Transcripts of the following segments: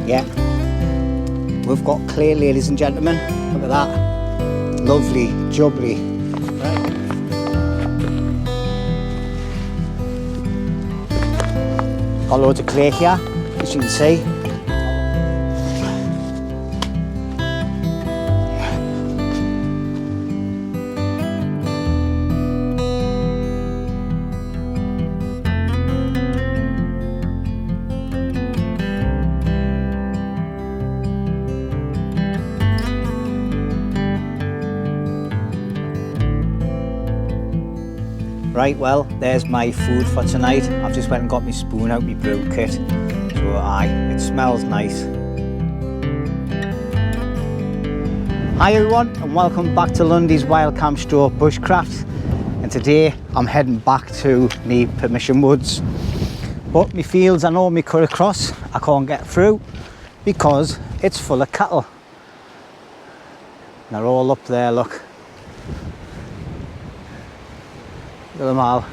Yeah, we've got clay, ladies and gentlemen. Look at that, lovely, jubbly. Right. Got loads of clay here, as you can see. Right, well, there's my food for tonight. I've just went and got my spoon out, my brew kit. So aye, it smells nice. Hi everyone, and welcome back to Lundy's Wild Camp Store Bushcraft. And today I'm heading back to me permission woods. But my fields, I know me cut across, I can't get through because it's full of cattle. They're all up there, look. Look at them all.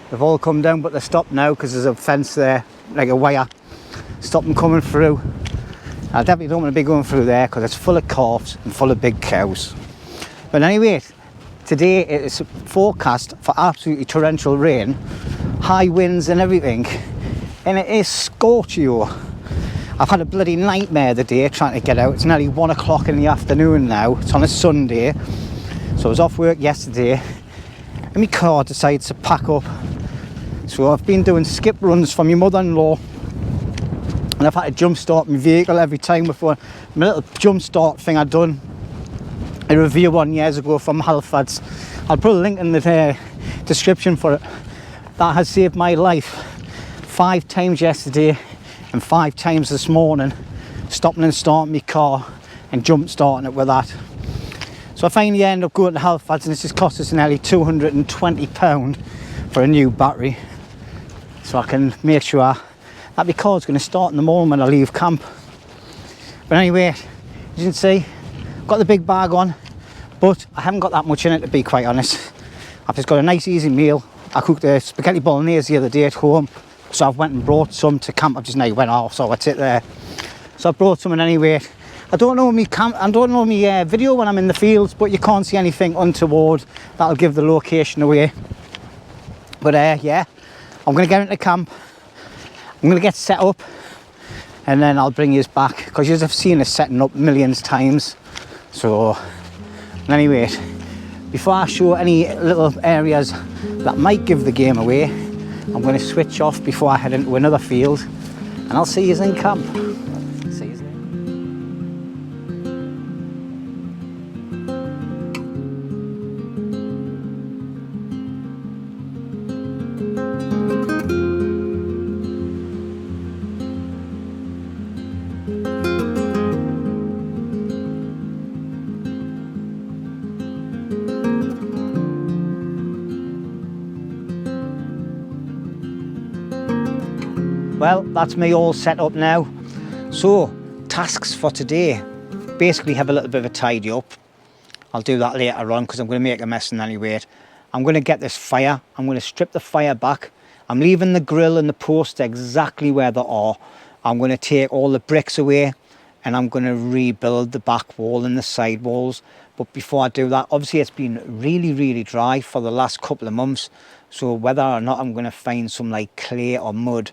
They've all come down, but they're stopped now because there's a fence there, like a wire. Stop them coming through. I definitely don't want to be going through there because it's full of calves and full of big cows. But anyway, today it is forecast for absolutely torrential rain, high winds and everything, and it is scorchio. I've had a bloody nightmare today trying to get out. It's nearly 1 o'clock in the afternoon now. It's on a Sunday, so I was off work yesterday. And my car decides to pack up, so I've been doing skip runs for my mother-in-law, and I've had to jump start my vehicle every time before. My little jump start thing I'd done a review on years ago from Halifax. I'll put a link in the description for it. That has saved my life 5 times yesterday and 5 times this morning, stopping and starting my car and jump starting it with that. So I finally end up going to Halifax, and this has cost us nearly £220 for a new battery. So I can make sure that my car's going to start in the morning when I leave camp. But anyway, as you can see, got the big bag on, but I haven't got that much in it, to be quite honest. I've just got a nice easy meal. I cooked a spaghetti bolognese the other day at home, so I've went and brought some to camp. I've just now went off, so that's it there. So I brought some, and anyway, I don't know my video when I'm in the fields, but you can't see anything untoward. That'll give the location away. But yeah, I'm going to get into camp. I'm going to get set up, and then I'll bring you back, because you've seen us setting up millions of times. So anyway, before I show any little areas that might give the game away, I'm going to switch off before I head into another field, and I'll see you in camp. See you. Well, that's me all set up now. So, tasks for today. Basically have a little bit of a tidy up. I'll do that later on because I'm going to make a mess in any rate. I'm going to get this fire. I'm going to strip the fire back. I'm leaving the grill and the posts exactly where they are. I'm going to take all the bricks away, and I'm going to rebuild the back wall and the side walls. But before I do that, obviously it's been really dry for the last couple of months. So whether or not I'm going to find some like clay or mud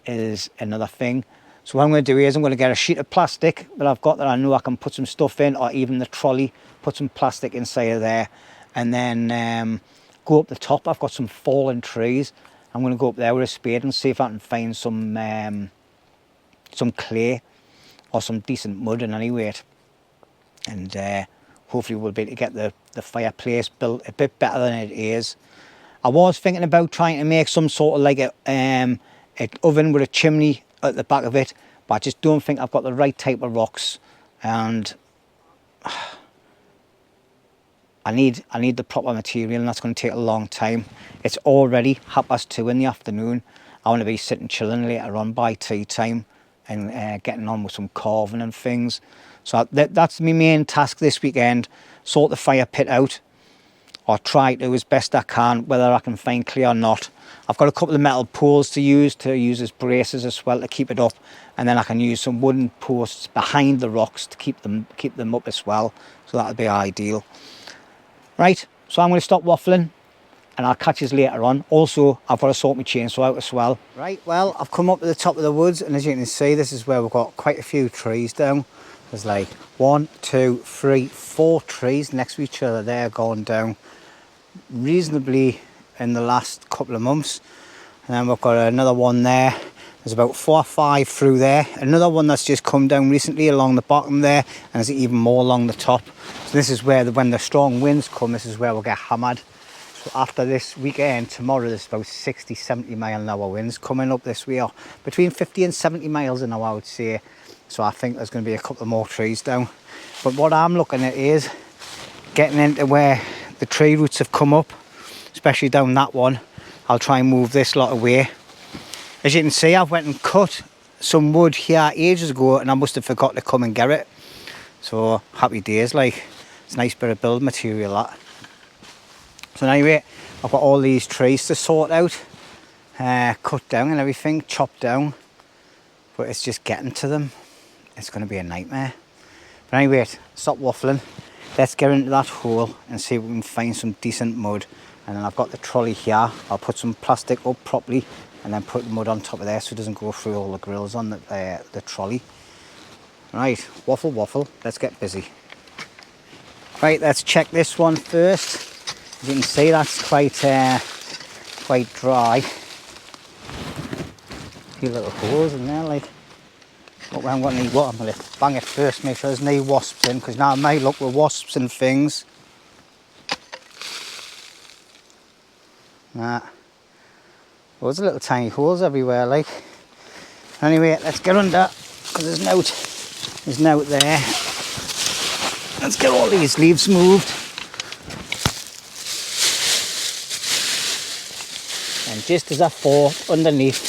is another thing. So what I'm going to do is I'm going to get a sheet of plastic that I've got that I know I can put some stuff in, or even the trolley, put some plastic inside of there, and then go up the top. I've got some fallen trees. I'm going to go up there with a spade and see if I can find some clay or some decent mud in any rate, and hopefully we'll be able to get the fireplace built a bit better than it is. I was thinking about trying to make some sort of like an oven with a chimney at the back of it, but I just don't think I've got the right type of rocks, and I need the proper material, and that's going to take a long time. It's already 2:30 in the afternoon. I want to be sitting chilling later on by tea time and getting on with some carving and things. So that's my main task this weekend: sort the fire pit out. or try to as best I can, whether I can find clay or not. I've got a couple of metal poles to use as braces as well to keep it up, and then I can use some wooden posts behind the rocks to keep them up as well, so that'll be ideal. Right, so I'm going to stop waffling and I'll catch you later on. Also, I've got to sort my chainsaw out as well. Right, well, I've come up to the top of the woods, and as you can see, this is where we've got quite a few trees down. There's like 1, 2, 3, 4 trees next to each other. They're going down reasonably in the last couple of months. And then we've got another one there. There's about 4 or 5 through there. Another one that's just come down recently along the bottom there, and there's even more along the top. So this is where, when the strong winds come, this is where we'll get hammered. So after this weekend, tomorrow, there's about 60, 70 mile an hour winds coming up this way, or between 50 and 70 miles an hour, I would say. So I think there's going to be a couple more trees down. But what I'm looking at is getting into where the tree roots have come up, especially down that one. I'll try and move this lot away. As you can see, I've went and cut some wood here ages ago, and I must have forgot to come and get it. So happy days, like, it's a nice bit of build material, that. So anyway, I've got all these trees to sort out, cut down and everything, chopped down, but it's just getting to them. It's going to be a nightmare. But anyway, stop waffling. Let's get into that hole and see if we can find some decent mud. And then I've got the trolley here. I'll put some plastic up properly and then put the mud on top of there so it doesn't go through all the grills on the trolley. Right, waffle, waffle. Let's get busy. Right, let's check this one first. As you can see, that's quite dry. A few little holes in there, like. But we haven't got any water. I'm going to bang it first, make sure there's no wasps in, because now it might look with wasps and things. Nah. Loads of little tiny holes everywhere, like. Anyway, let's get under, because there's no there. Let's get all these leaves moved. And just as I thought, underneath,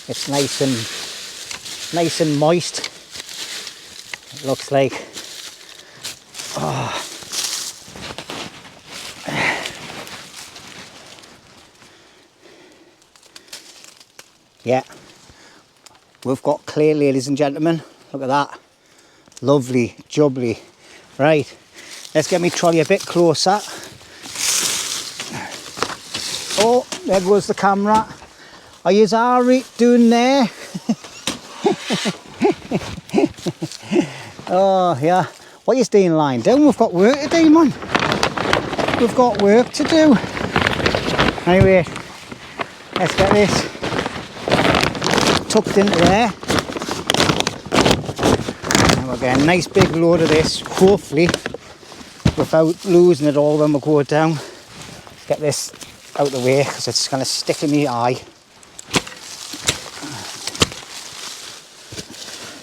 it's nice and moist. It looks like, oh. Yeah, we've got clay, ladies and gentlemen. Look at that, lovely, jubbly. Right, let's get me trolley a bit closer. Oh, there goes the camera. Are you alright doing there? Oh yeah, what are you staying lying down? We've got work to do, man. We've got work to do. Anyway, let's get this tucked into there. And we'll get a nice big load of this, hopefully, without losing it all when we go down. Let's get this out of the way because it's going to stick in my eye.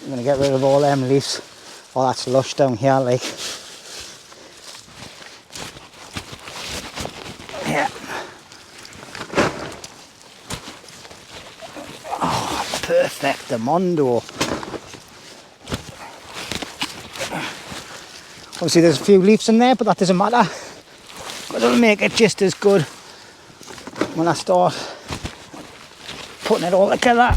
I'm going to get rid of all them leaves. All that's lush down here, like. Yeah. Oh, perfectamundo. Obviously there's a few leaves in there, but that doesn't matter. But it'll make it just as good when I start putting it all together.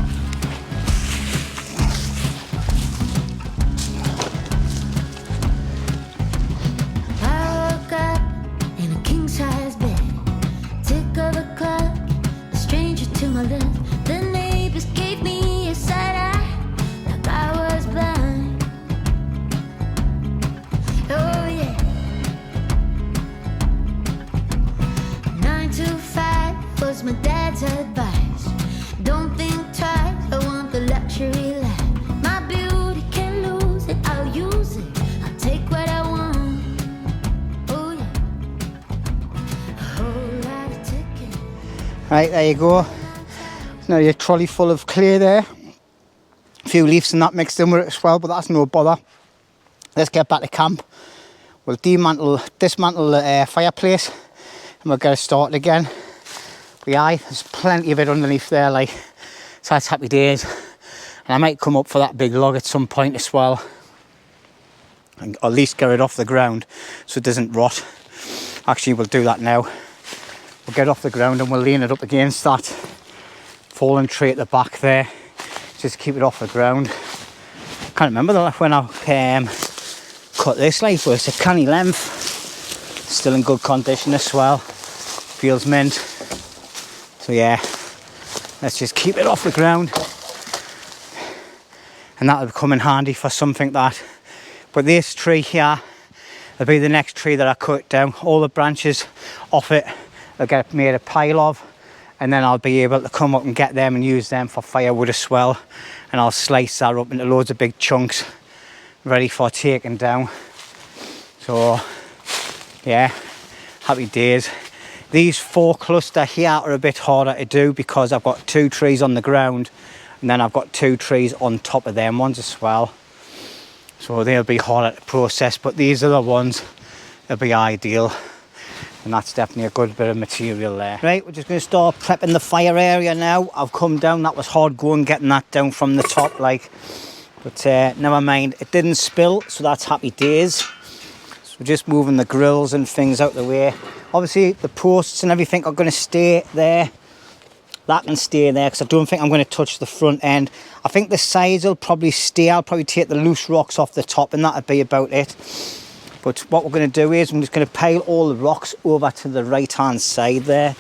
My dad's advice, don't think twice, I want the luxury life. My beauty can lose it, I'll use it, I'll take what I want. Oh yeah, a whole lot of tickets. Right, there you go. Now your trolley full of clay there. A few leaves and that mixed in with it as well, but that's no bother. Let's get back to camp. We'll dismantle the fireplace and we'll get it started again. But yeah, there's plenty of it underneath there, like, so that's happy days. And I might come up for that big log at some point as well, and at least get it off the ground so it doesn't rot. Actually, we'll do that now. We'll get off the ground and we'll lean it up against that fallen tree at the back there, just to keep it off the ground. Can't remember when I cut this, like, but it's a canny length. Still in good condition as well. Feels mint. So yeah, let's just keep it off the ground. And that'll come in handy for something that. But this tree here will be the next tree that I cut down. All the branches off it will get made a pile of, and then I'll be able to come up and get them and use them for firewood as well. And I'll slice that up into loads of big chunks ready for taking down. So yeah, happy days. These 4 cluster here are a bit harder to do because I've got 2 trees on the ground, and then I've got 2 trees on top of them ones as well. So they'll be harder to process, but these other ones will be ideal. And that's definitely a good bit of material there. Right, we're just going to start prepping the fire area now. I've come down, that was hard going getting that down from the top, like. But never mind, it didn't spill, so that's happy days. So we're just moving the grills and things out the way. Obviously the posts and everything are going to stay there. That can stay there because I don't think I'm going to touch the front end. I think the sides will probably stay. I'll probably take the loose rocks off the top and that'll be about it. But what we're going to do is I'm just going to pile all the rocks over to the right hand side there.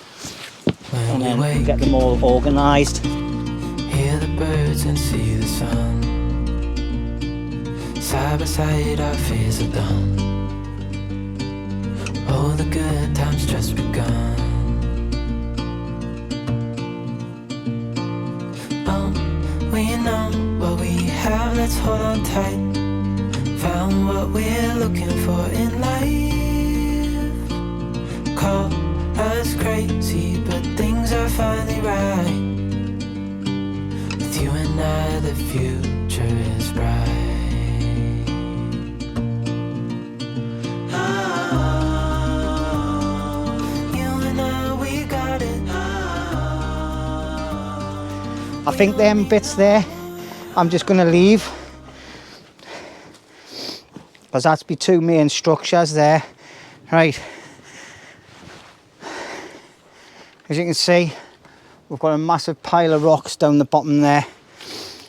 And then we'll get them all organised. Hear the birds and see the sun. Side by side our fears are done. All the good times just begun. We know what we have, let's hold on tight. Found what we're looking for in life. Call us crazy, but things are finally right. With you and I, the future is bright. I think them bits there, I'm just going to leave. Because that's be 2 main structures there. Right. As you can see, we've got a massive pile of rocks down the bottom there.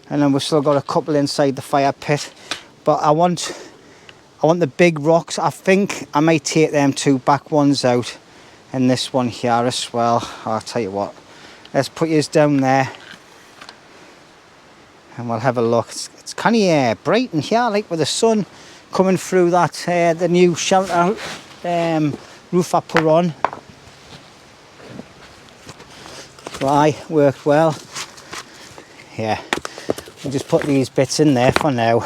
And then we've still got a couple inside the fire pit. But I want the big rocks. I think I might take them 2 back ones out. And this one here as well. I'll tell you what. Let's put yours down there. And we'll have a look. It's kind of bright in here, like with the sun coming through that the new shelter roof I put on. Right, worked well. Yeah, we'll just put these bits in there for now.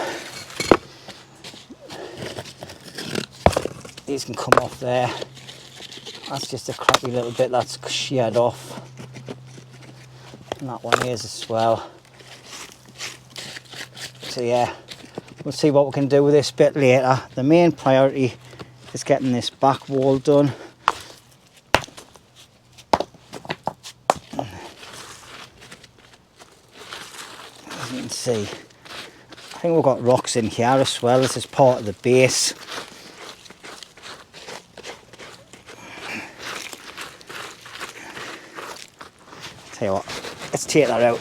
These can come off there. That's just a crappy little bit that's sheared off. And that one is as well. So yeah, we'll see what we can do with this bit later. The main priority is getting this back wall done. As you can see, I think we've got rocks in here as well. This is part of the base. Tell you what, let's take that out.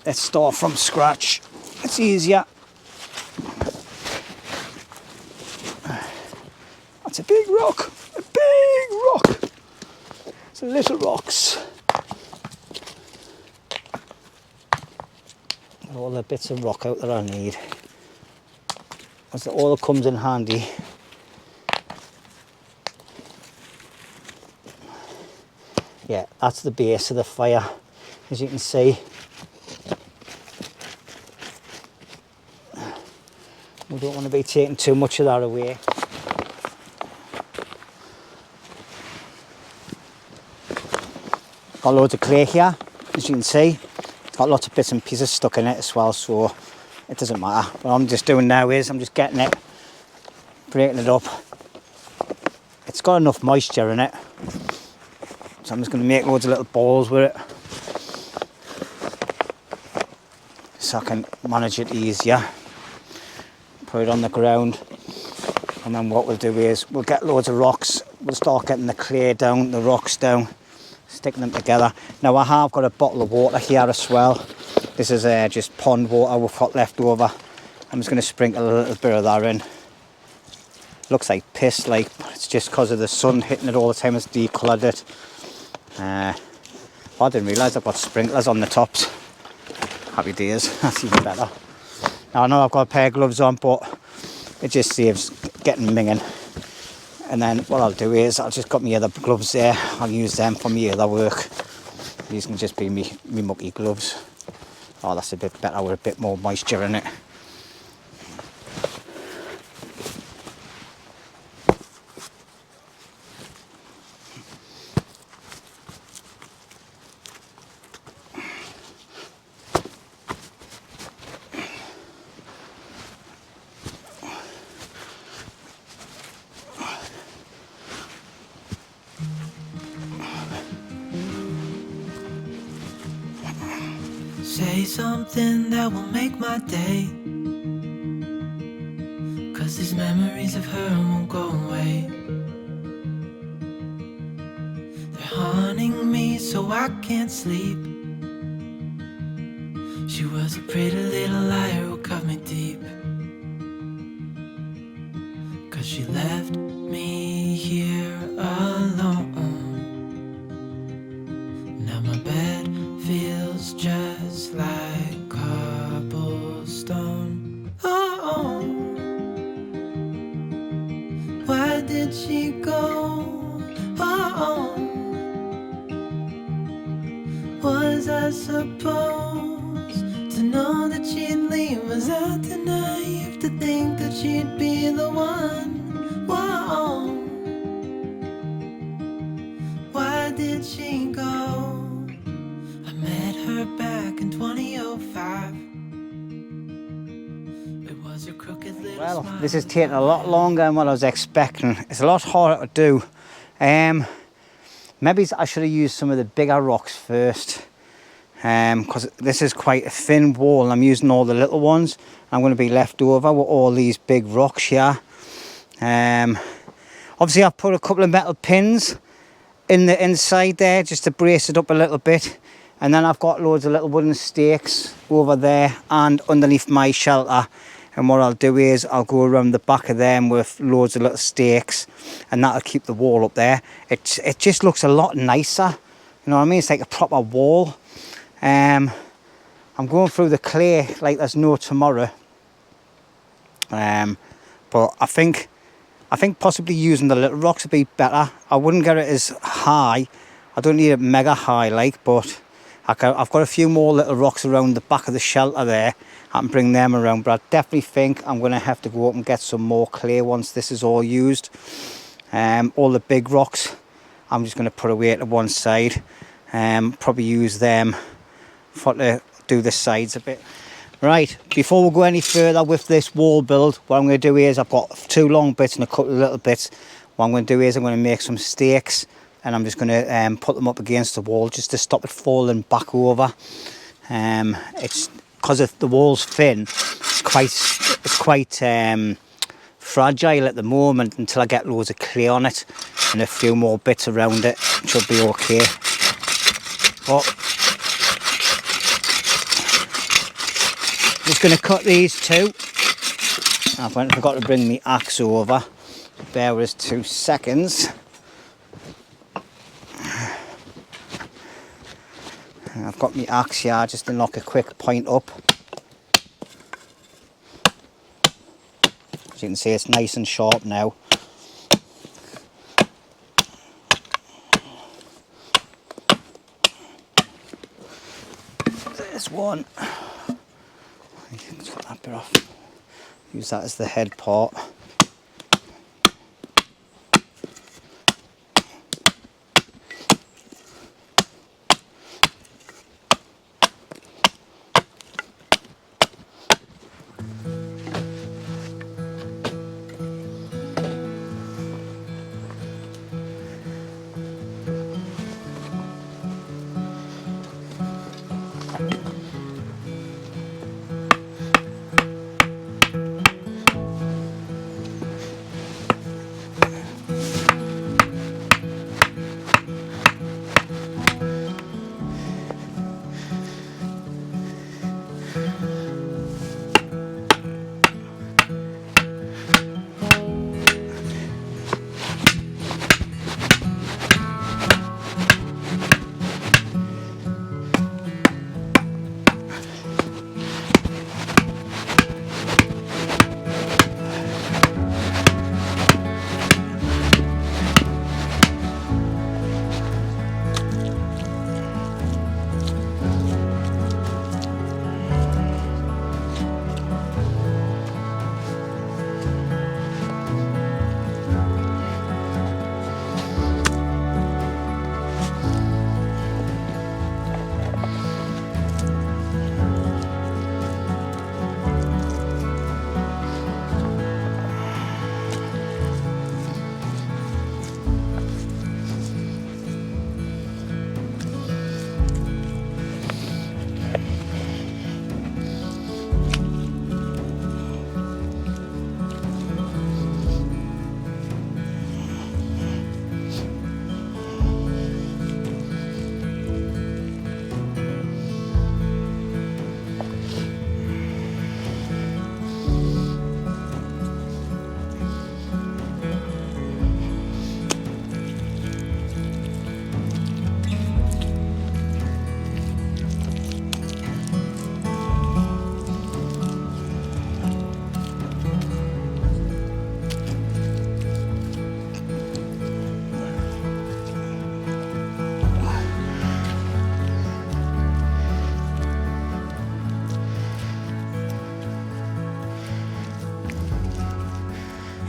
Let's start from scratch. It's easier. That's a big rock. A big rock. It's a little rocks. All the bits of rock out that I need. That's all that comes in handy. Yeah, that's the base of the fire, as you can see. We don't want to be taking too much of that away. Got loads of clay here, as you can see. It's got lots of bits and pieces stuck in it as well, so it doesn't matter. What I'm just doing now is I'm just getting it, breaking it up. It's got enough moisture in it, so I'm just going to make loads of little balls with it, so I can manage it easier. Put it on the ground. And then what we'll do is we'll get loads of rocks. We'll start getting the clay down, the rocks down, sticking them together. Now I have got a bottle of water here as well. This is just pond water we've got left over. I'm just going to sprinkle a little bit of that in. Looks like piss, like, it's just because of the sun hitting it all the time, it's decoloured it. I didn't realise I've got sprinklers on the tops. Happy days, that's even better. Now I know I've got a pair of gloves on, but it just saves getting minging. And then what I'll do is I'll just got my other gloves there. I'll use them for my other work. These can just be me mucky gloves. Oh, that's a bit better with a bit more moisture in it. Say something that will make my day, 'cause these memories of her won't go away. They're haunting me so I can't sleep. She was a pretty little liar who cut me deep, 'cause she left me here alone. Now my bed feels just like cobblestone. Oh, why did she go? Oh, was I supposed to know that she'd leave? Was I too naive to think that she'd be the one? Whoa, why did she go? Met her back in 2005. It was a crooked little Well, smile. this is taking a lot longer than what I was expecting. It's a lot harder to do. Maybe I should have used some of the bigger rocks first, because this is quite a thin wall. I'm using all the little ones. I'm going to be left over with all these big rocks here. Obviously I've put a couple of metal pins in the inside there just to brace it up a little bit. And then I've got loads of little wooden stakes over there and underneath my shelter. And what I'll do is I'll go around the back of them with loads of little stakes, and that'll keep the wall up there. It just looks a lot nicer. You know what I mean? It's like a proper wall. I'm going through the clay like there's no tomorrow. But I think possibly using the little rocks would be better. I wouldn't get it as high. I don't need it mega high like, but I've got a few more little rocks around the back of the shelter there. I can bring them around, but I definitely think I'm going to have to go up and get some more clay once this is all used. All the big rocks, I'm just going to put away to one side. Probably use them to do the sides a bit. Right, before we go any further with this wall build, what I'm going to do is I've got 2 long bits and a couple of little bits. What I'm going to do is I'm going to make some stakes, and I'm just going to put them up against the wall just to stop it falling back over. It's because if the wall's thin, it's quite fragile at the moment until I get loads of clay on it and a few more bits around it. It should be okay. But I'm just going to cut these 2. I forgot to bring my axe over. Bear with us 2 seconds. I've got my axe here just to knock a quick point up. As you can see, it's nice and sharp now. There's one. Let's cut that bit off. Use that as the head part.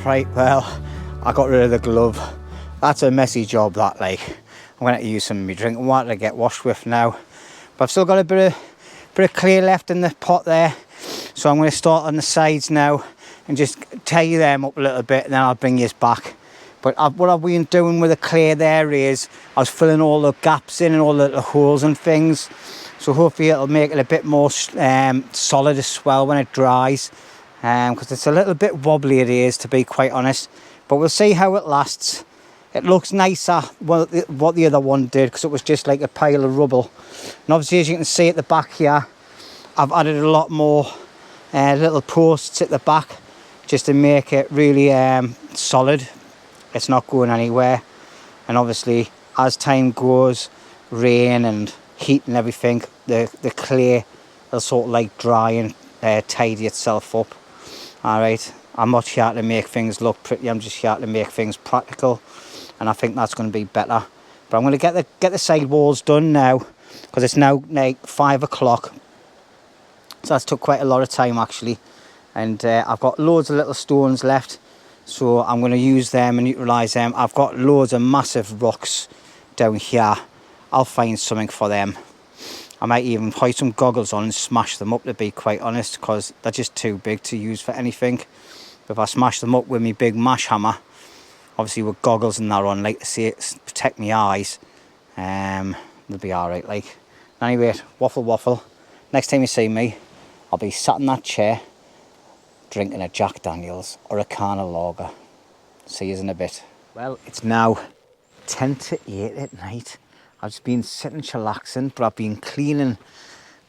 Right, well, I got rid of the glove. That's a messy job, that, like. I'm going to have to use some of my drinking water to get washed with now. But I've still got a bit of clay left in the pot there. So I'm going to start on the sides now and just tidy them up a little bit, and then I'll bring you back. But what I've been doing with the clay there is I was filling all the gaps in and all the little holes and things. So hopefully it'll make it a bit more solid as well when it dries. Because it's a little bit wobbly, it is, to be quite honest. But we'll see how it lasts. It looks nicer what the other one did, because it was just like a pile of rubble. And obviously, as you can see at the back here, I've added a lot more little posts at the back just to make it really solid. It's not going anywhere. And obviously, as time goes, rain and heat and everything, the clay will sort of like dry and tidy itself up. All right, I'm not here to make things look pretty, I'm just here to make things practical, and I think that's going to be better. But I'm going to get the side walls done now, because it's now like 5 o'clock. So that's took quite a lot of time actually, and I've got loads of little stones left, so I'm going to use them and utilise them. I've got loads of massive rocks down here. I'll find something for them. I might even put some goggles on and smash them up, to be quite honest, because they're just too big to use for anything. But if I smash them up with my big mash hammer, obviously with goggles and that on, like to see it protect my eyes, they'll be alright. Like, anyway, waffle. Next time you see me, I'll be sat in that chair drinking a Jack Daniels or a can of lager. See you in a bit. Well, it's now 10 to 8 at night. I've just been sitting chillaxing, but I've been cleaning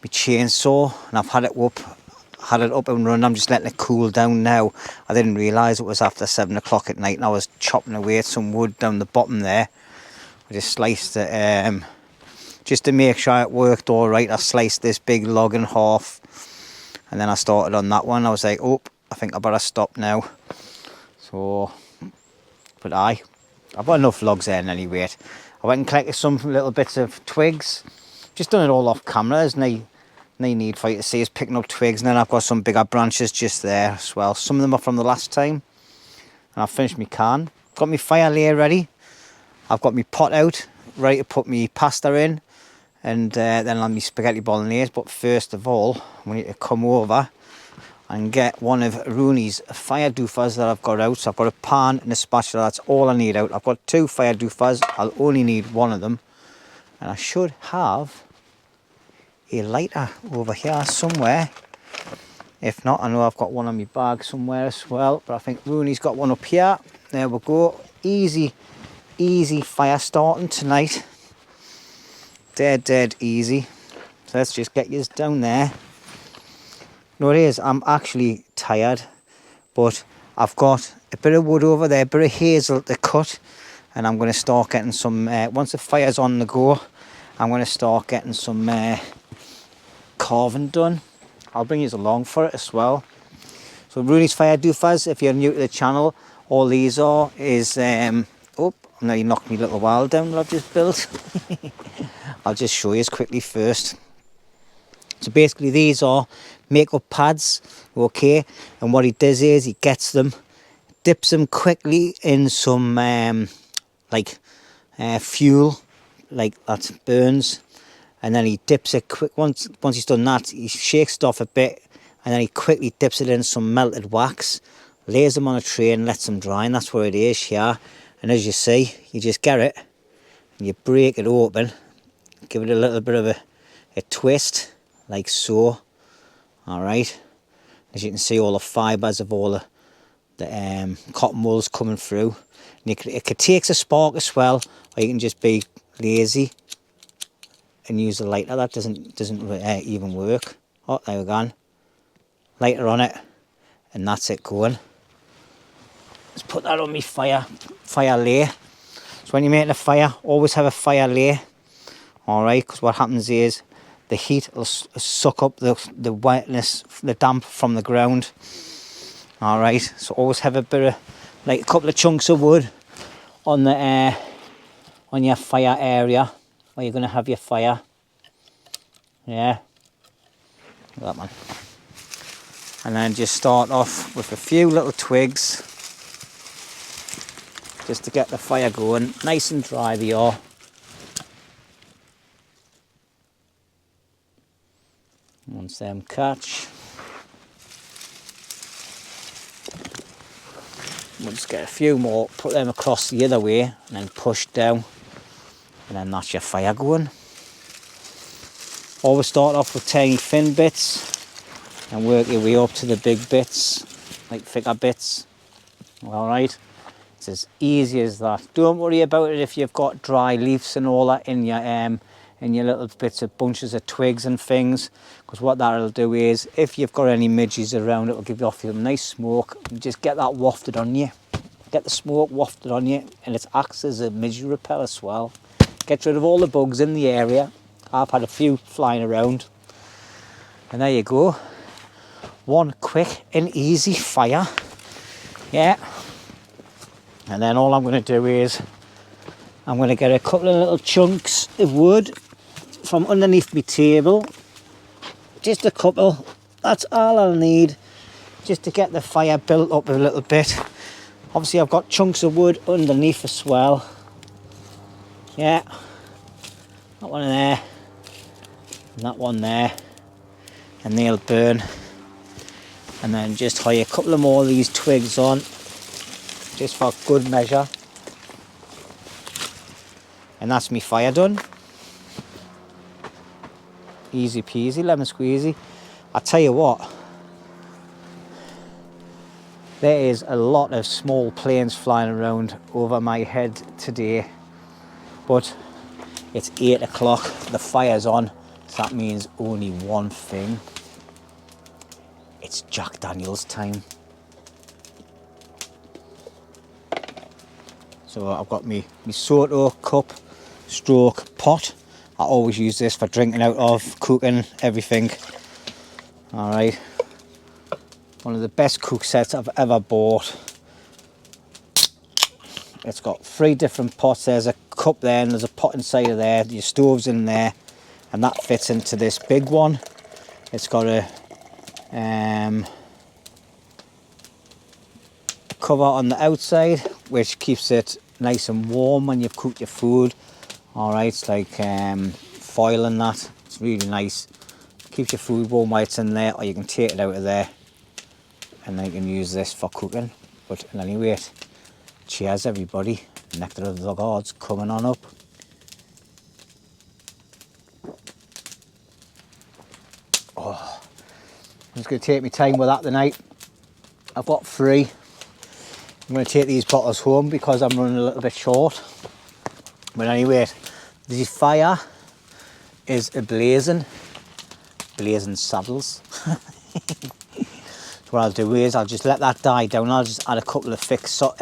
my chainsaw and I've had it up and running. I'm just letting it cool down now. I didn't realise it was after 7 o'clock at night, and I was chopping away at some wood down the bottom there. I just sliced it just to make sure it worked all right. I sliced this big log in half, and then I started on that one. I was like, oh, I think I better stop now. So, but I've got enough logs there anyway. I went and collected some little bits of twigs. Just done it all off camera. There's no need for you to see us picking up twigs. And then I've got some bigger branches just there as well. Some of them are from the last time. And I've finished my can. Got my fire layer ready. I've got my pot out, ready to put my pasta in. And then on my spaghetti bolognese. But first of all, we need to come over and get one of Roney's fire doofers that I've got out. So I've got a pan and a spatula, that's all I need out. I've got 2 fire doofers, I'll only need one of them. And I should have a lighter over here somewhere. If not, I know I've got one on my bag somewhere as well, but I think Roney's got one up here. There we go. Easy fire starting tonight. Dead easy. So let's just get you down there. No, it is, I'm actually tired, but I've got a bit of wood over there, a bit of hazel to cut, and I'm going to start getting some, once the fire's on the go, I'm going to start getting some carving done. I'll bring you along for it as well. So Roney's fire doofers, if you're new to the channel, all these is, oh, now you knocked me little wall down that I've just built. I'll just show you quickly first. So basically these are makeup pads, okay, and what he does is he gets them, dips them quickly in some fuel, like that burns, and then he dips it quick. Once he's done that, he shakes it off a bit, and then he quickly dips it in some melted wax, lays them on a tray and lets them dry, and that's where it is here. And as you see, you just get it and you break it open, give it a little bit of a twist, like so. All right, as you can see, all the fibres of all the cotton wools coming through. And it could take a spark as well, or you can just be lazy and use the lighter. That doesn't even work. Oh, there we go. Lighter on it, and that's it going. Let's put that on my fire lay. So when you're making a fire, always have a fire lay. All right, because what happens is the heat will suck up the wetness, the damp from the ground. All right, so always have a bit of, like a couple of chunks of wood on the on your fire area where you're going to have your fire. Yeah, look at that, man. And then just start off with a few little twigs. just to get the fire going. Nice and dry they are. Once them catch, we'll just get a few more, put them across the other way and then push down, and then that's your fire going. Always start off with tiny thin bits and work your way up to the big bits, like thicker bits. Alright, it's as easy as that. Don't worry about it if you've got dry leaves and all that in your little bits of bunches of twigs and things, because what that'll do is, if you've got any midges around, it'll give you off a nice smoke, and just get that wafted on you. Get the smoke wafted on you, and it acts as a midge repel as well. Gets rid of all the bugs in the area. I've had a few flying around, and there you go. One quick and easy fire. Yeah. And then all I'm going to do is I'm going to get a couple of little chunks of wood from underneath my table. Just a couple. That's all I'll need just to get the fire built up a little bit. Obviously I've got chunks of wood underneath as well. Yeah. That one there. And that one there. And they'll burn. And then just tie a couple of more of these twigs on, just for good measure. And that's me fire done. Easy peasy, lemon squeezy. I tell you what, there is a lot of small planes flying around over my head today, but it's 8 o'clock, the fire's on, so that means only one thing. It's Jack Daniel's time. So I've got me Soto cup stroke pot. I always use this for drinking out of, cooking, everything. Alright. One of the best cook sets I've ever bought. It's got 3 different pots. There's a cup there and there's a pot inside of there. Your stove's in there. And that fits into this big one. It's got a cover on the outside, which keeps it nice and warm when you've cooked your food. Alright, it's like foil and that. It's really nice. Keeps your food warm while it's in there, or you can take it out of there and then you can use this for cooking. But anyway, cheers everybody. Nectar of the gods coming on up. Oh, I'm just going to take my time with that tonight. I've got 3. I'm going to take these bottles home because I'm running a little bit short. But anyway, the fire is blazing saddles. So what I'll do is I'll just let that die down. I'll just add a couple of thick socks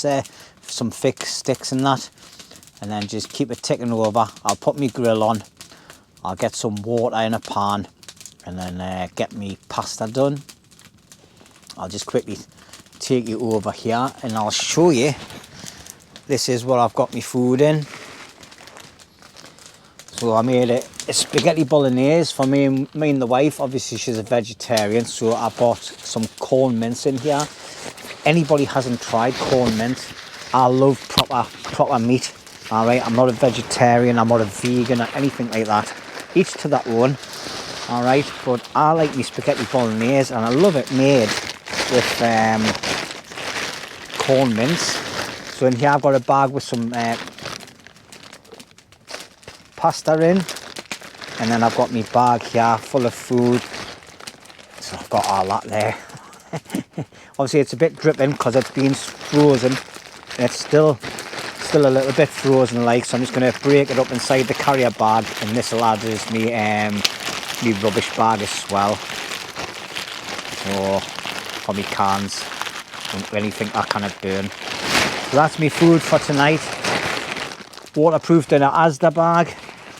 there, some thick sticks and that, and then just keep it ticking over. I'll put my grill on. I'll get some water in a pan, and then get me pasta done. I'll just quickly take you over here and I'll show you. This is what I've got my food in. So I made a spaghetti bolognese for me and the wife. Obviously she's a vegetarian, so I bought some corn mince in here. Anybody hasn't tried corn mince, I love proper meat. Alright, I'm not a vegetarian, I'm not a vegan or anything like that. Each to that own. Alright, but I like my spaghetti bolognese and I love it made with corn mince. So in here I've got a bag with some pasta in, and then I've got my bag here full of food. So I've got all that there. Obviously it's a bit dripping because it's been frozen and it's still a little bit frozen like, so I'm just going to break it up inside the carrier bag, and this will add as me rubbish bag as well. So for me cans and anything I cannot burn. So that's me food for tonight. Waterproofed in a Asda bag,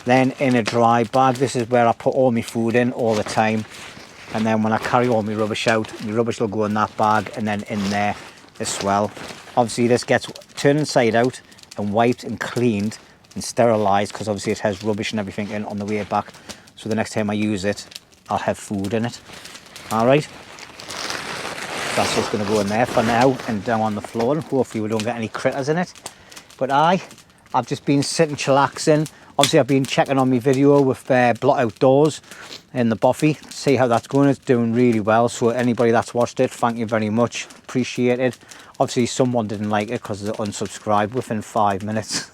then in a dry bag. This is where I put all my food in all the time, and then when I carry all my rubbish out, my rubbish will go in that bag and then in there as well. Obviously this gets turned inside out and wiped and cleaned and sterilised, because obviously it has rubbish and everything in on the way back, so the next time I use it I'll have food in it. Alright, that's just going to go in there for now and down on the floor, and hopefully we don't get any critters in it. But I've just been sitting chillaxing. Obviously I've been checking on my video with Blot Outdoors in the Buffy, see how that's going. It's doing really well, so anybody that's watched it, thank you very much, appreciate it. Obviously someone didn't like it because they unsubscribed within 5 minutes.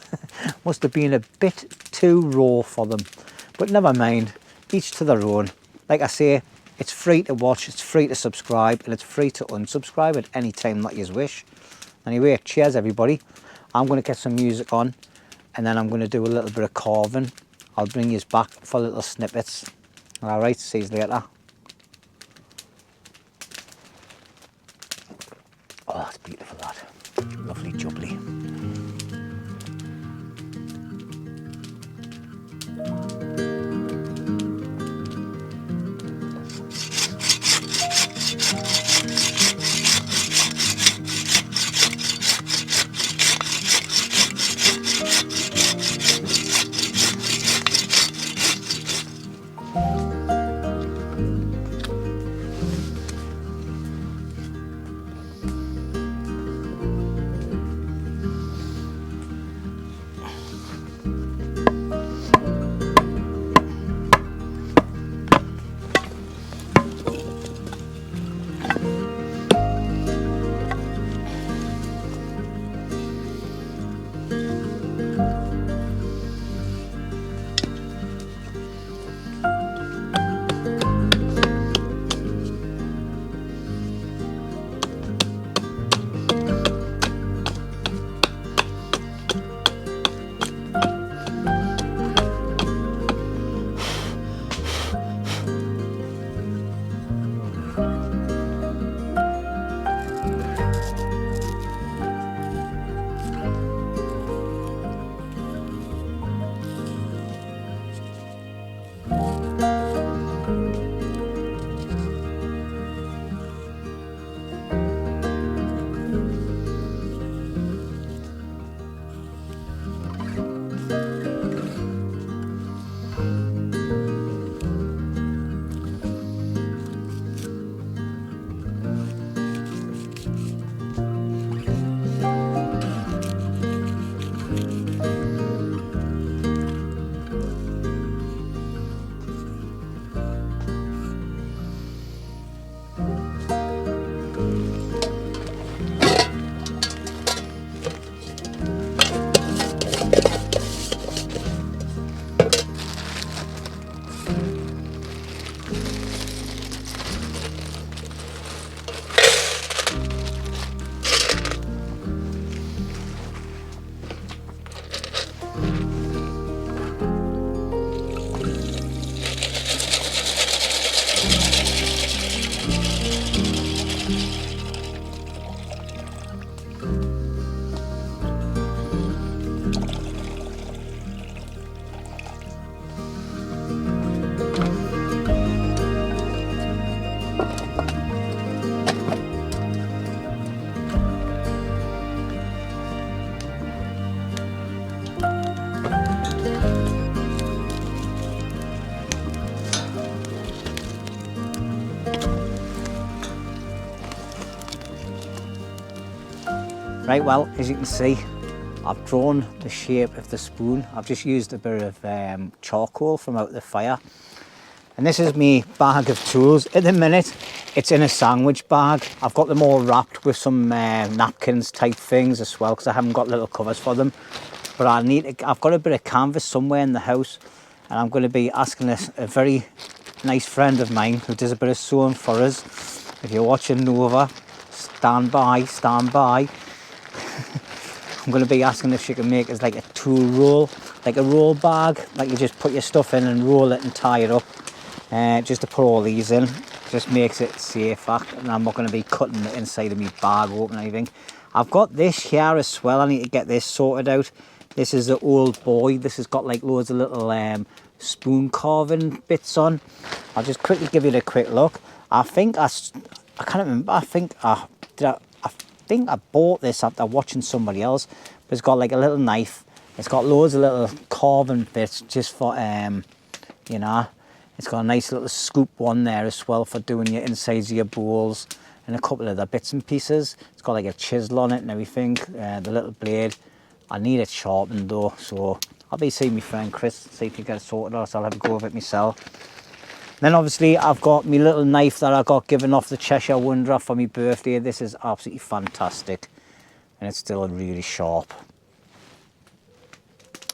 Must have been a bit too raw for them, but never mind, each to their own. Like I say, it's free to watch, it's free to subscribe, and it's free to unsubscribe at any time that you wish. Anyway, cheers everybody. I'm going to get some music on, and then I'm going to do a little bit of carving. I'll bring you back for little snippets. Alright, see you later. Oh, that's beautiful, that. Lovely jubbly. Right, well, as you can see, I've drawn the shape of the spoon. I've just used a bit of charcoal from out the fire. And this is my bag of tools. At the minute, it's in a sandwich bag. I've got them all wrapped with some napkins type things as well, because I haven't got little covers for them. But I've got a bit of canvas somewhere in the house, and I'm going to be asking a very nice friend of mine who does a bit of sewing for us. If you're watching Nova, stand by, stand by. I'm going to be asking if she can make us like a tool roll, like a roll bag, like you just put your stuff in and roll it and tie it up. Just to put all these in, just makes it safer, and I'm not going to be cutting the inside of my bag open or anything. I've got this here as well. I need to get this sorted out. This is the old boy. This has got like loads of little spoon carving bits on. I'll just quickly give it a quick look. I can't remember. I think I bought this after watching somebody else. But it's got like a little knife. It's got loads of little carving bits just for you know. It's got a nice little scoop one there as well for doing your insides of your bowls and a couple of the bits and pieces. It's got like a chisel on it and everything. The little blade, I need it sharpened though, so I'll be seeing my friend Chris, see if he gets it sorted, or so I'll have a go of it myself. Then obviously I've got my little knife that I got given off the Cheshire Wanderer for my birthday. This is absolutely fantastic, and it's still really sharp.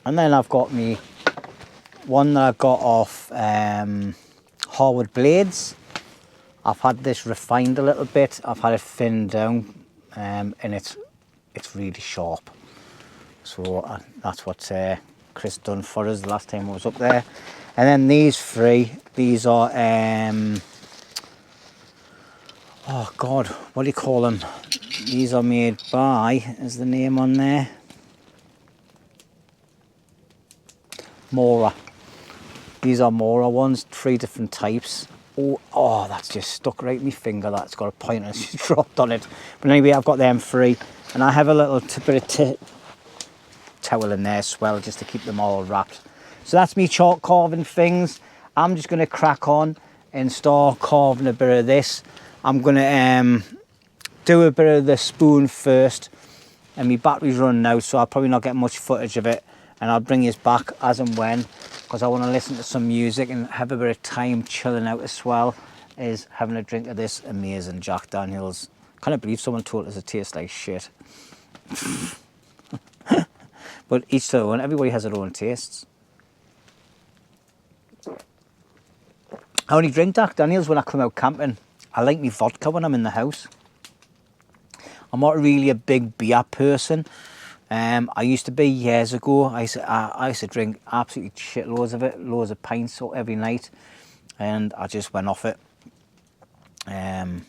And then I've got me one that I got off Harwood Blades. I've had this refined a little bit. I've had it thinned down, and it's really sharp. So that's what Chris done for us the last time I was up there. And then these three, these are oh God, what do you call them? These are made by, is the name on there? Mora. These are Mora ones, 3 different types. Oh, that's just stuck right in my finger. That's got a point and it's just dropped on it. But anyway, I've got them 3, and I have a little bit of towel in there as well, just to keep them all wrapped. So that's me chalk carving things. I'm just going to crack on and start carving a bit of this. I'm going to do a bit of the spoon first, and my battery's running out, so I'll probably not get much footage of it, and I'll bring you back as and when, because I want to listen to some music and have a bit of time chilling out as well as having a drink of this amazing Jack Daniels. I can't believe someone told us it tastes like shit. But each to their own, everybody has their own tastes. I only drink Jack Daniels when I come out camping. I like me vodka when I'm in the house. I'm not really a big beer person. I used to be years ago. I used to drink absolutely shitloads of it, loads of pints every night, and I just went off it. I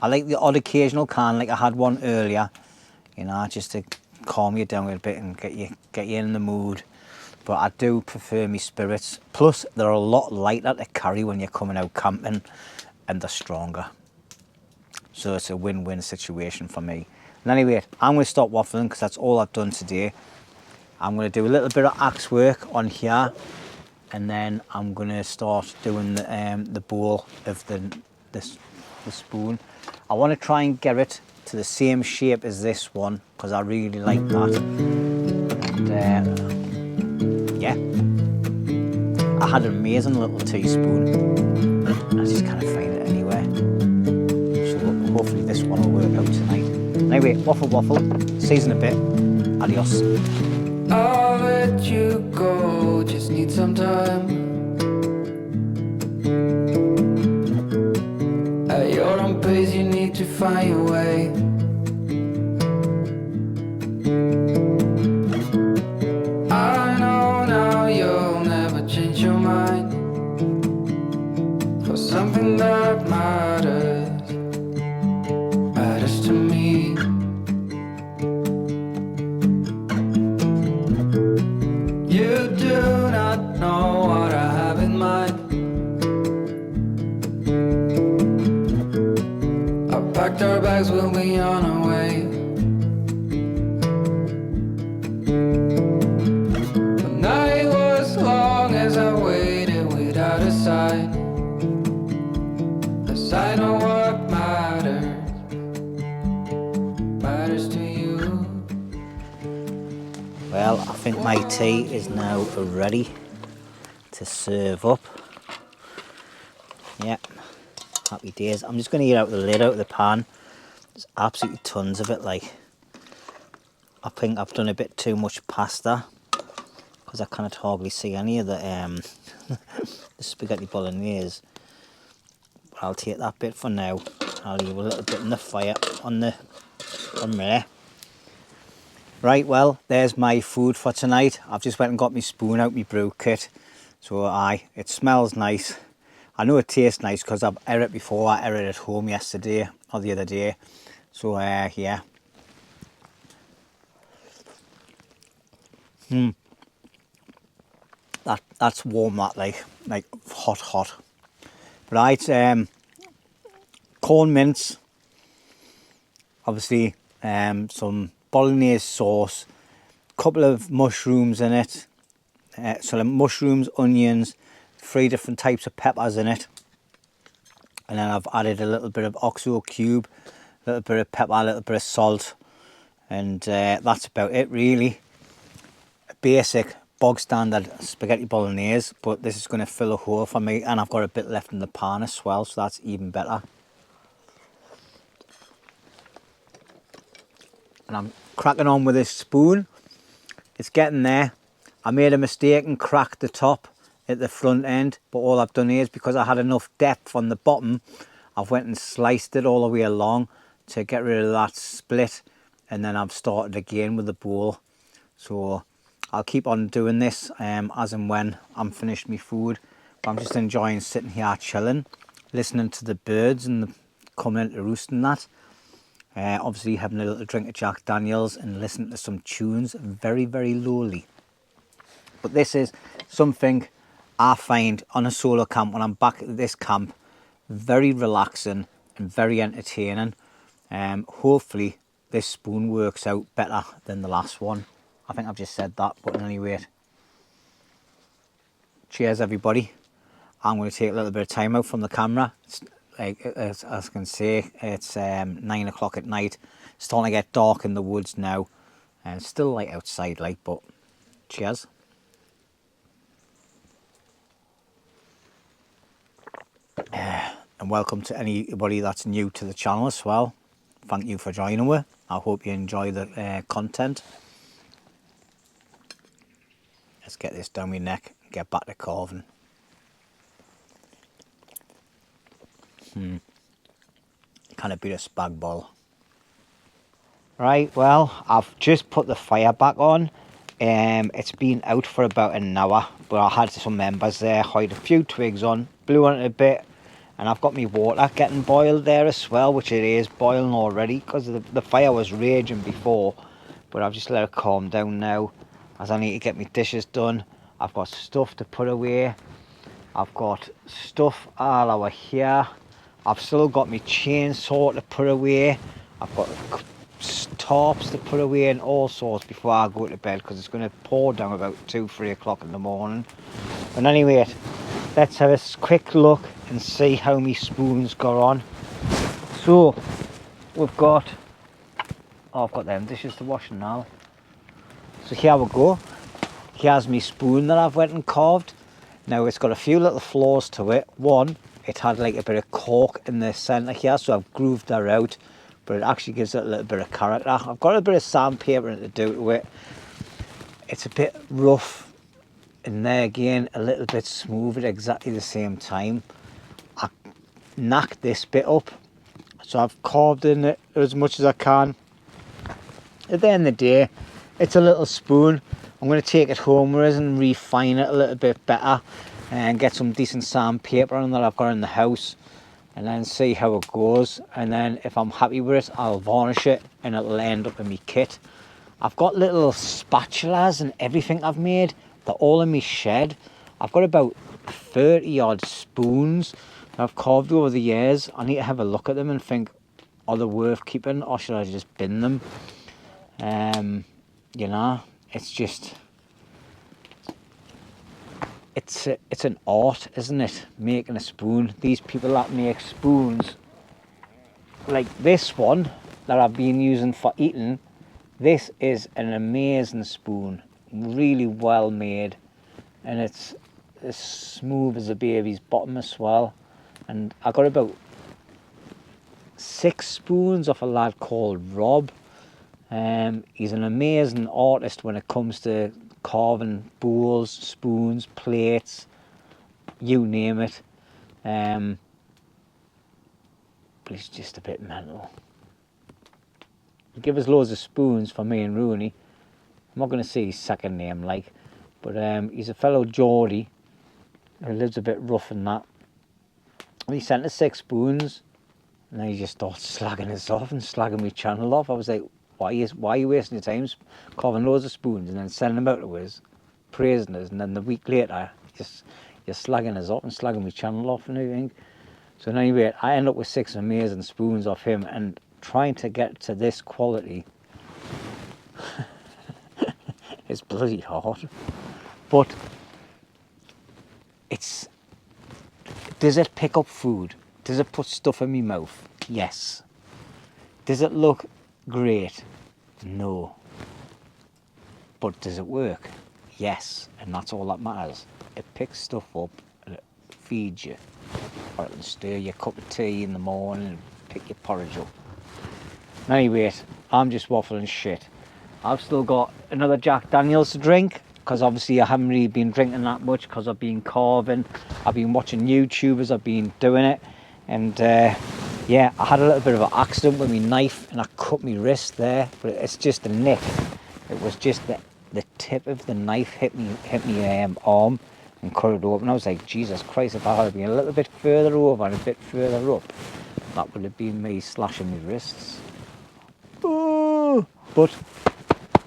like the odd occasional can, like I had one earlier, you know, just to calm you down a bit and get you in the mood. But I do prefer me spirits. Plus, they're a lot lighter to carry when you're coming out camping, and they're stronger. So it's a win-win situation for me. And anyway, I'm going to stop waffling because that's all I've done today. I'm going to do a little bit of axe work on here, and then I'm going to start doing the bowl of the spoon. I want to try and get it to the same shape as this one because I really like that. And yeah, I had an amazing little teaspoon. I just can't find it anywhere. So hopefully this one will work out tonight. Anyway, waffle, season a bit. Adios. I'll let you go, just need some time. At your own pace, you need to find your way. I know now you'll never change your mind for something that matters to me. You do not know what I have in mind. I packed our bags, we'll be on our way. The night was long as I waited without a sign. 'Cause I know what matters to you. Well, I think my tea is now ready to serve up. Yeah, happy days. I'm just going to get out the lid out of the pan. There's absolutely tons of it. Like, I think I've done a bit too much pasta because I can't hardly see any of the the spaghetti bolognese. But I'll take that bit for now. I'll leave a little bit in the fire on there. Right, well, there's my food for tonight. I've just went and got my spoon out, my brew kit. So it smells nice. I know it tastes nice because I've aired it before. I aired it at home yesterday or the other day. So yeah. That's warm, that like hot. Right, corn mince. Obviously, some bolognese sauce, a couple of mushrooms in it, so mushrooms, onions, 3 different types of peppers in it, And then I've added a little bit of oxo cube, a little bit of pepper, a little bit of salt, and that's about it really. A basic bog standard spaghetti bolognese, but this is going to fill a hole for me, and I've got a bit left in the pan as well, so that's even better. And I'm cracking on with this spoon. It's getting there. I made a mistake and cracked the top at the front end, but all I've done is, because I had enough depth on the bottom, I've went and sliced it all the way along to get rid of that split, and then I've started again with the bowl. So I'll keep on doing this as and when I'm finished my food. But I'm just enjoying sitting here chilling, listening to the birds and the coming into roost and that. Obviously having a little drink of Jack Daniels and listening to some tunes, very, very lowly. But this is something I find on a solo camp, when I'm back at this camp, very relaxing and very entertaining. Hopefully this spoon works out better than the last one. I think I've just said that, but anyway. Cheers everybody. I'm going to take a little bit of time out from the camera. It's, like, as I can say, it's 9 o'clock at night. It's starting to get dark in the woods now, and it's still light outside, like, but cheers. And welcome to anybody that's new to the channel as well. Thank you for joining me. I hope you enjoy the content. Let's get this down my neck and get back to carving. Kind of beat a spag bol. Right, well, I've just put the fire back on. It's been out for about an hour, but I had some members there, had a few twigs on, blew on it a bit, and I've got my water getting boiled there as well, which it is boiling already, because the fire was raging before, but I've just let it calm down now, as I need to get my dishes done. I've got stuff to put away. I've got stuff all over here. I've still got my chainsaw to put away. I've got tarps to put away and all sorts before I go to bed, because it's going to pour down about 2-3 o'clock in the morning. But anyway, let's have a quick look and see how my spoons got on. So we've got, oh, I've got them dishes to wash now. So here we go. Here's my spoon that I've went and carved. Now it's got a few little flaws to it. One, it had like a bit of cork in the centre here, so I've grooved that out, but it actually gives it a little bit of character. I've got a bit of sandpaper to do to it. It's a bit rough, and there again, a little bit smooth at exactly the same time. I knacked this bit up, so I've carved in it as much as I can. At the end of the day, it's a little spoon. I'm going to take it home with us and refine it a little bit better and get some decent sandpaper on that I've got in the house, and then see how it goes. And then if I'm happy with it, I'll varnish it and it'll end up in my kit. I've got little spatulas and everything I've made. They're all in my shed. I've got about 30 odd spoons that I've carved over the years. I need to have a look at them and think, are they worth keeping, or should I just bin them? You know, it's just, it's an art, isn't it, making a spoon. These people that make spoons like this one that I've been using for eating, this is an amazing spoon, really well made, and it's as smooth as a baby's bottom as well. And I got about 6 spoons off a lad called Rob. He's an amazing artist when it comes to carving bowls, spoons, plates, you name it. But he's just a bit mental. He gave us loads of spoons for me and Roney. I'm not going to say his second name, like, but he's a fellow Geordie who lives a bit rough and that. And he sent us 6 spoons, and then he just starts slagging us off and slagging my channel off. I was like, why are you wasting your time carving loads of spoons and then sending them out to us, praising us, and then the week later you're slagging us off and slagging my channel off and everything. So anyway, I end up with 6 amazing spoons off him, and trying to get to this quality is bloody hard. But does it pick up food? Does it put stuff in my mouth? Yes. Does it look great? No. But does it work? Yes. And that's all that matters. It picks stuff up and it feeds you. Or it can stir your cup of tea in the morning and pick your porridge up. Anyway, I'm just waffling shit. I've still got another Jack Daniels to drink, because obviously I haven't really been drinking that much because I've been carving. I've been watching YouTubers, I've been doing it. And yeah, I had a little bit of an accident with my knife and I cut my wrist there, but it's just a nick. It was just the tip of the knife hit me arm and cut it open. I was like, Jesus Christ, if I had been a little bit further over and a bit further up, that would have been me slashing my wrists. Oh, but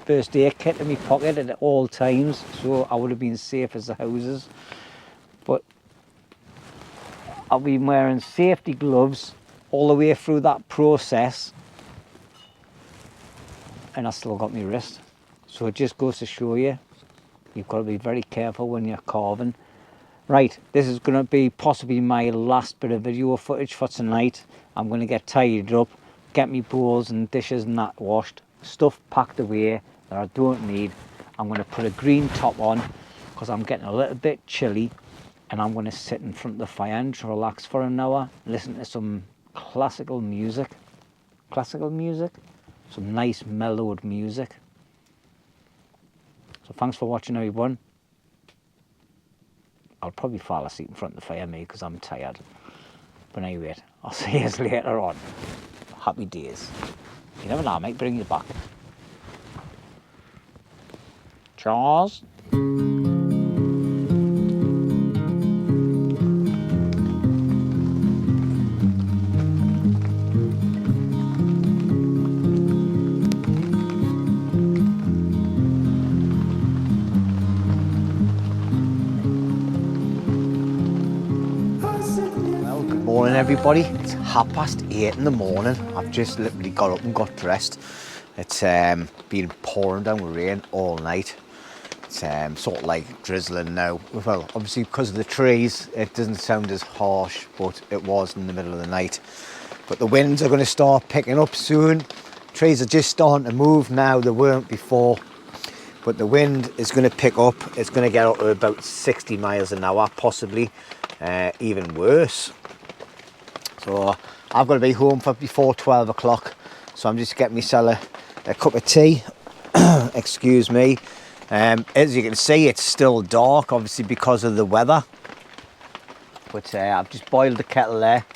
first aid kit in my pocket at all times, so I would have been safe as the houses. But I've been wearing safety gloves all the way through that process, and I still got my wrist. So it just goes to show you, you've got to be very careful when you're carving. Right, this is going to be possibly my last bit of video footage for tonight. I'm going to get tidied up, get me bowls and dishes and that washed, stuff packed away that I don't need. I'm going to put a green top on because I'm getting a little bit chilly, and I'm going to sit in front of the fire and relax for an hour, listen to some classical music, some nice mellowed music. So thanks for watching, everyone. I'll probably fall asleep in front of the fire, mate, because I'm tired. But anyway, I'll see you later on. Happy days. You never know, I might bring you back. Cheers. Morning everybody, it's 8:30 in the morning. I've just literally got up and got dressed. It's been pouring down with rain all night. It's sort of like drizzling now. Well, obviously because of the trees it doesn't sound as harsh, but it was in the middle of the night. But the winds are going to start picking up soon. Trees are just starting to move now, they weren't before. But the wind is going to pick up. It's going to get up to about 60 miles an hour, possibly even worse. So I've got to be home for before 12 o'clock. So I'm just getting myself a cup of tea. Excuse me. As you can see, it's still dark, obviously because of the weather. But I've just boiled the kettle there,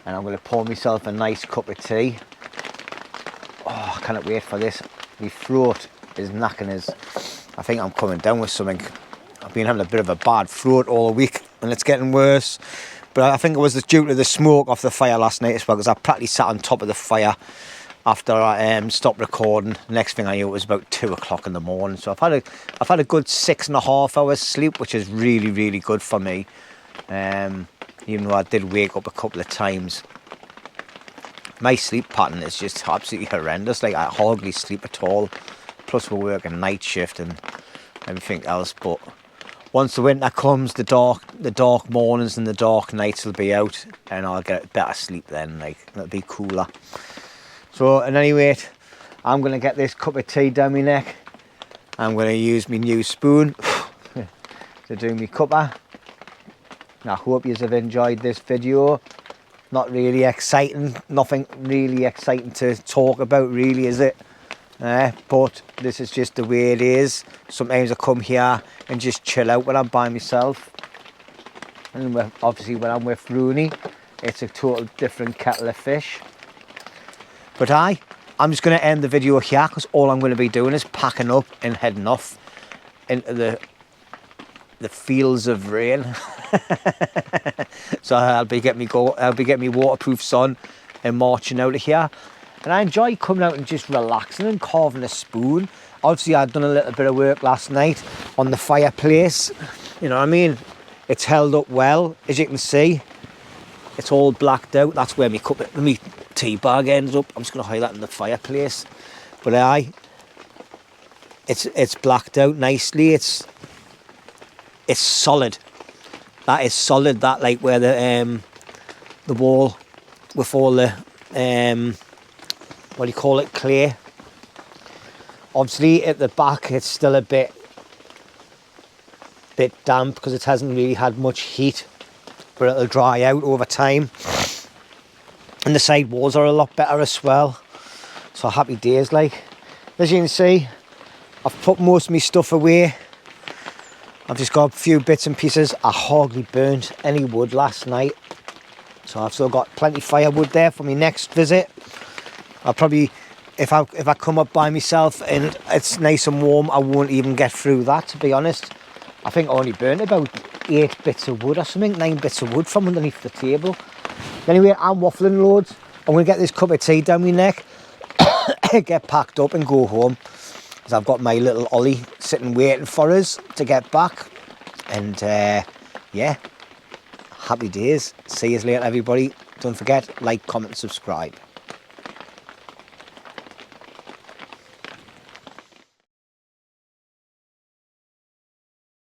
and I'm going to pour myself a nice cup of tea. Oh, I cannot wait for this. My throat is knacking us. I think I'm coming down with something. I've been having a bit of a bad throat all week, and it's getting worse. But I think it was due to the smoke off the fire last night as well, because I practically sat on top of the fire after I stopped recording. Next thing I knew, it was about 2 o'clock in the morning. So I've had a good 6.5 hours sleep, which is really, really good for me. Even though I did wake up a couple of times. My sleep pattern is just absolutely horrendous. Like, I hardly sleep at all. Plus we're working night shift and everything else. But once the winter comes, the dark mornings and the dark nights will be out, and I'll get better sleep then. Like, it'll be cooler. So at any rate, I'm going to get this cup of tea down my neck. I'm going to use my new spoon to do my cuppa. I hope you have enjoyed this video. Not really exciting, nothing really exciting to talk about really, is it? But this is just the way it is. Sometimes I come here and just chill out when I'm by myself. And obviously when I'm with Roney, it's a total different kettle of fish. But I'm just going to end the video here, because all I'm going to be doing is packing up and heading off into the fields of rain. So I'll be getting me waterproof sun and marching out of here. And I enjoy coming out and just relaxing and carving a spoon. Obviously I'd done a little bit of work last night on the fireplace. You know what I mean? It's held up well, as you can see. It's all blacked out. That's where my tea bag ends up. I'm just going to hide that in the fireplace. But it's blacked out nicely. It's solid. That is solid. That, like, where the the wall with all the what do you call it, clay. Obviously at the back it's still a bit damp because it hasn't really had much heat, but it'll dry out over time. And the side walls are a lot better as well, so happy days. Like, as you can see, I've put most of my stuff away. I've just got a few bits and pieces. I hardly burnt any wood last night, so I've still got plenty firewood there for my next visit. I'll probably, if I come up by myself and it's nice and warm, I won't even get through that, to be honest. I think I only burnt about 8 bits of wood or something, 9 bits of wood from underneath the table. Anyway, I'm waffling loads. I'm going to get this cup of tea down my neck, get packed up and go home. Because I've got my little Ollie sitting waiting for us to get back. And yeah, happy days. See you later, everybody. Don't forget, like, comment, subscribe.